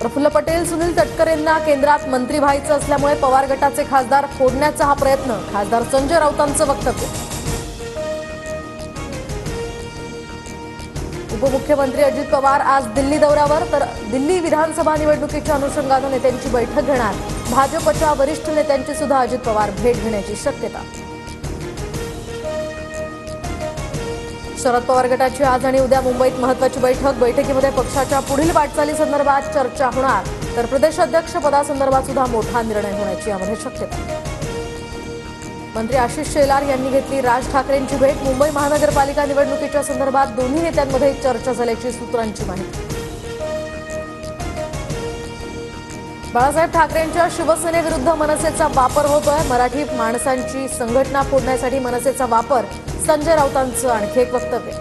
प्रफुल्ल पटेल सुनील तटकरेंना केंद्रात मंत्री व्हायचं असल्यामुळे पवार गटाचे खासदार फोडण्याचा हा प्रयत्न, खासदार संजय राऊतांचं वक्तव्य. उपमुख्यमंत्री अजित पवार आज दिल्ली दौऱ्यावर, तर दिल्ली विधानसभा निवडणुकीच्या अनुषंगानं नेत्यांची बैठक घेणार. भाजपच्या वरिष्ठ नेत्यांची सुद्धा अजित पवार भेट घेण्याची शक्यता. शरद पवार गटाची आज आणि उद्या मुंबईत महत्त्वाची बैठक. बैठकीमध्ये पक्षाच्या पुढील वाटचालीसंदर्भात चर्चा होणार, तर प्रदेशाध्यक्ष पदासंदर्भात सुद्धा मोठा निर्णय होण्याची यामध्ये शक्यता. मंत्री आशिष शेलार यांनी घेतली राज ठाकरेंची भेट. मुंबई महानगरपालिका निवडणुकीच्या संदर्भात दोन्ही नेत्यांमध्ये चर्चा झाल्याची सूत्रांची माहिती. बाळासाहेब ठाकरेंच्या शिवसेनेविरुद्ध मनसेचा वापर होतोय. मराठी माणसांची संघटना फोडण्यासाठी मनसेचा वापर, संजय राऊतांचं आणखी एक वक्तव्य.